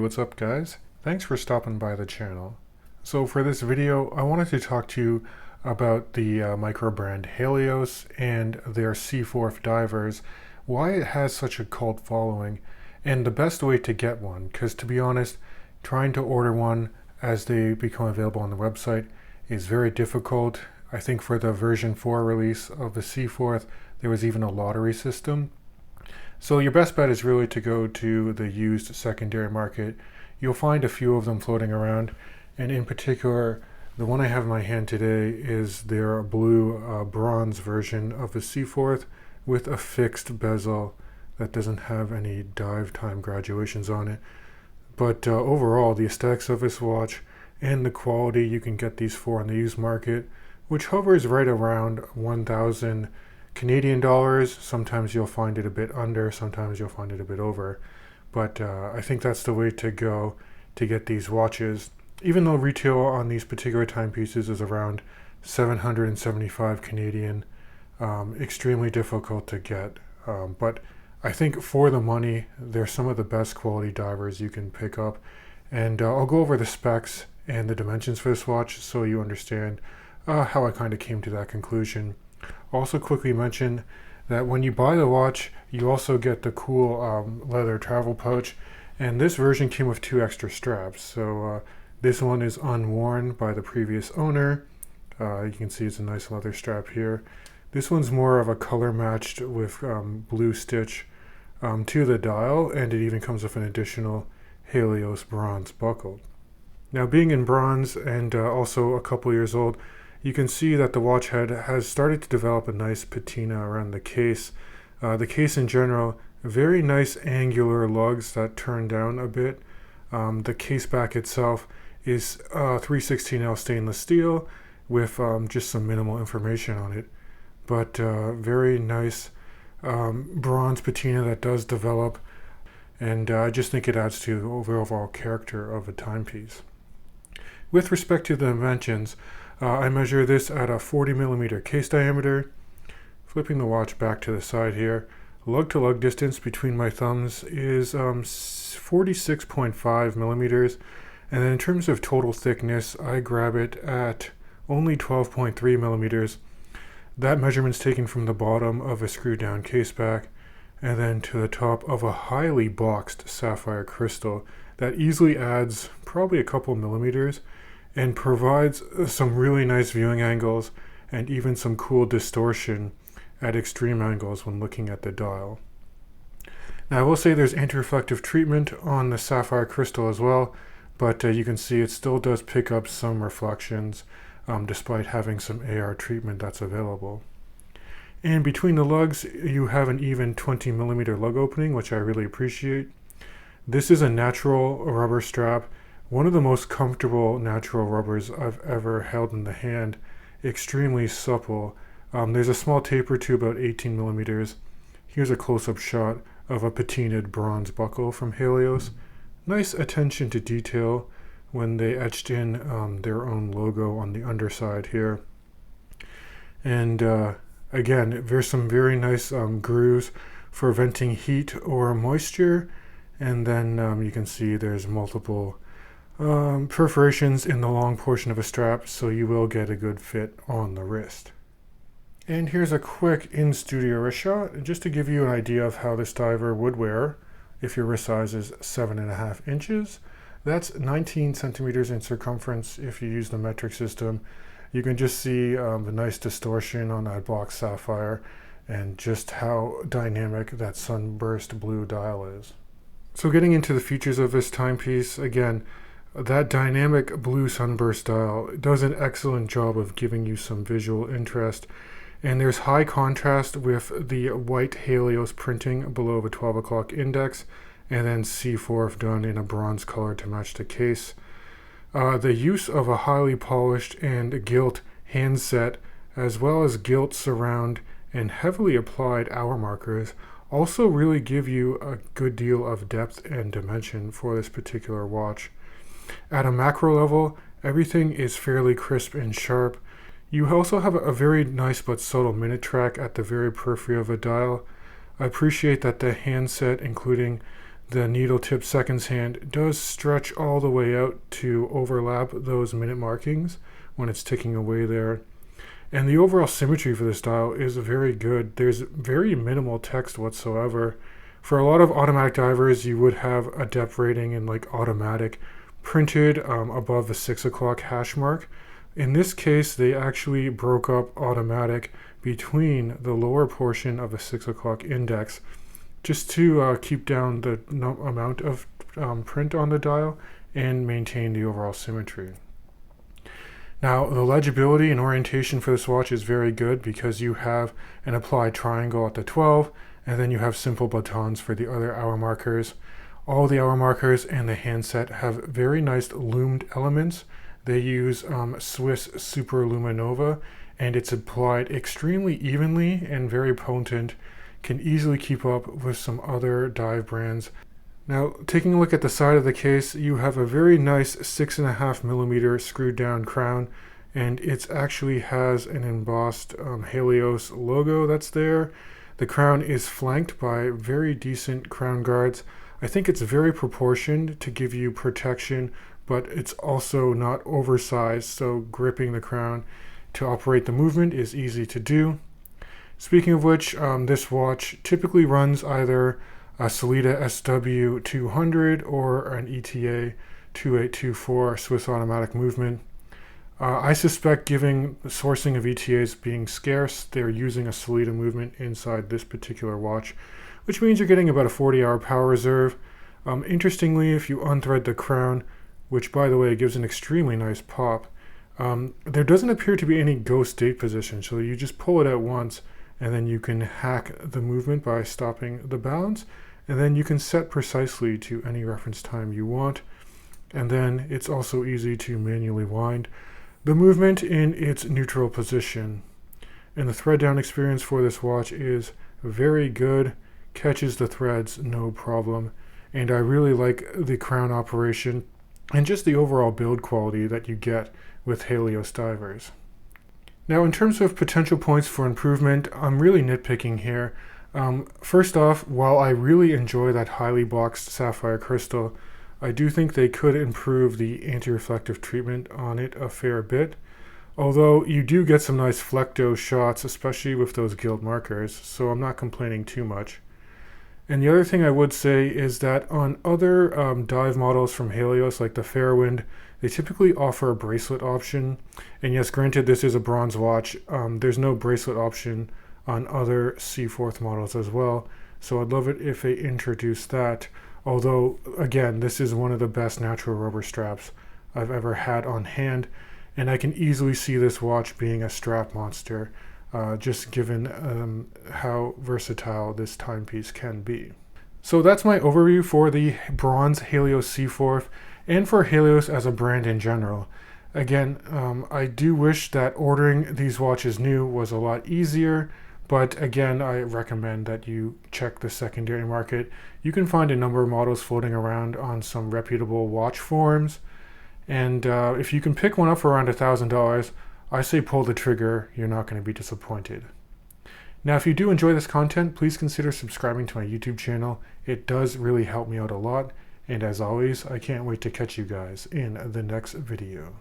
what's up guys? Thanks for stopping by the channel. So for this video, I wanted to talk to you about the micro brand Halios and their Seaforth divers, why it has such a cult following, and the best way to get one, because to be honest, trying to order one as they become available on the website is very difficult. I think for the version 4 release of the Seaforth, there was even a lottery system. So your best bet is really to go to the used secondary market. You'll find a few of them floating around, and in particular, the one I have in my hand today is their blue bronze version of the Seaforth with a fixed bezel that doesn't have any dive time graduations on it. But overall, the aesthetics of this watch and the quality you can get these for on the used market, which hovers right around 1,000 Canadian dollars. Sometimes you'll find it a bit under, sometimes you'll find it a bit over. But I think that's the way to go to get these watches. Even though retail on these particular timepieces is around 775 Canadian, extremely difficult to get. But I think for the money, they're some of the best quality divers you can pick up. And I'll go over the specs and the dimensions for this watch so you understand how I kind of came to that conclusion. Also quickly mention that when you buy the watch, you also get the cool leather travel pouch, and this version came with 2 extra straps. So this one is unworn by the previous owner. You can see it's a nice leather strap here. This one's more of a color matched with blue stitch to the dial, and it even comes with an additional Halios bronze buckle. Now, being in bronze and also a couple years old, you can see that the watch head has started to develop a nice patina around the case. The case in general, very nice angular lugs that turn down a bit. The case back itself is 316L stainless steel with just some minimal information on it. But very nice bronze patina that does develop, and I just think it adds to the overall character of a timepiece. With respect to the dimensions, I measure this at a 40 millimeter case diameter. Flipping the watch back to the side here, lug to lug distance between my thumbs is 46.5 millimeters, and then in terms of total thickness, I grab it at only 12.3 millimeters. That measurement's taken from the bottom of a screw down case back and then to the top of a highly boxed sapphire crystal that easily adds probably a couple millimeters and provides some really nice viewing angles and even some cool distortion at extreme angles when looking at the dial. Now I will say there's anti-reflective treatment on the sapphire crystal as well, but you can see it still does pick up some reflections despite having some AR treatment that's available. And between the lugs, you have an even 20 millimeter lug opening, which I really appreciate. This is a natural rubber strap, one of the most comfortable natural rubbers I've ever held in the hand, extremely supple. There's a small taper to about 18 millimeters. Here's a close-up shot of a patinaed bronze buckle from Halios. Nice attention to detail when they etched in their own logo on the underside here. And again, there's some very nice grooves for venting heat or moisture, and then you can see there's multiple perforations in the long portion of a strap, so you will get a good fit on the wrist. And here's a quick in-studio wrist shot, just to give you an idea of how this diver would wear if your wrist size is 7.5 inches. That's 19 centimeters in circumference if you use the metric system. You can just see the nice distortion on that box sapphire and just how dynamic that sunburst blue dial is. So getting into the features of this timepiece, again, that dynamic blue sunburst dial does an excellent job of giving you some visual interest. And there's high contrast with the white Halios printing below the 12 o'clock index, and then Seaforth done in a bronze color to match the case. The use of a highly polished and gilt handset, as well as gilt surround and heavily applied hour markers, also really give you a good deal of depth and dimension for this particular watch. At a macro level, everything is fairly crisp and sharp. You also have a very nice but subtle minute track at the very periphery of the dial. I appreciate that the handset, including the needle tip seconds hand does stretch all the way out to overlap those minute markings when it's ticking away there. And the overall symmetry for this dial is very good. There's very minimal text whatsoever. For a lot of automatic divers, you would have a depth rating in like automatic printed above the 6 o'clock hash mark. In this case, they actually broke up automatic between the lower portion of the 6 o'clock index just to keep down the amount of print on the dial and maintain the overall symmetry. Now, the legibility and orientation for this watch is very good because you have an applied triangle at the 12, and then you have simple batons for the other hour markers. All the hour markers and the handset have very nice loomed elements. They use Swiss Super Luminova, and it's applied extremely evenly and very potent. Can easily keep up with some other dive brands. Now, taking a look at the side of the case, you have a very nice 6.5mm screwed down crown, and it actually has an embossed Halios logo that's there. The crown is flanked by very decent crown guards. I think it's very proportioned to give you protection, but it's also not oversized, so gripping the crown to operate the movement is easy to do. Speaking of which, this watch typically runs either a Sellita SW200 or an ETA 2824 Swiss automatic movement. I suspect, given the sourcing of ETAs being scarce, they're using a Sellita movement inside this particular watch, which means you're getting about a 40-hour power reserve. Interestingly, if you unthread the crown, which by the way gives an extremely nice pop, there doesn't appear to be any ghost date position, so you just pull it out once and then you can hack the movement by stopping the balance, and then you can set precisely to any reference time you want, and then it's also easy to manually wind the movement in its neutral position. And the thread down experience for this watch is very good, catches the threads no problem, and I really like the crown operation and just the overall build quality that you get with Halios divers. Now, in terms of potential points for improvement, I'm really nitpicking here. First off, while I really enjoy that highly boxed sapphire crystal, I do think they could improve the anti-reflective treatment on it a fair bit. Although you do get some nice flecto shots, especially with those gilt markers, so I'm not complaining too much. And the other thing I would say is that on other dive models from Halios, like the Fairwind, they typically offer a bracelet option. And yes, granted, this is a bronze watch. There's no bracelet option on other Seaforth models as well. So I'd love it if they introduced that. Although, again, this is one of the best natural rubber straps I've ever had on hand. And I can easily see this watch being a strap monster, just given how versatile this timepiece can be. So that's my overview for the bronze Halios Seaforth and for Halios as a brand in general. Again, I do wish that ordering these watches new was a lot easier, but again, I recommend that you check the secondary market. You can find a number of models floating around on some reputable watch forums, and if you can pick one up for around $1,000, I say pull the trigger. You're not going to be disappointed. Now, if you do enjoy this content, please consider subscribing to my YouTube channel. It does really help me out a lot. And as always, I can't wait to catch you guys in the next video.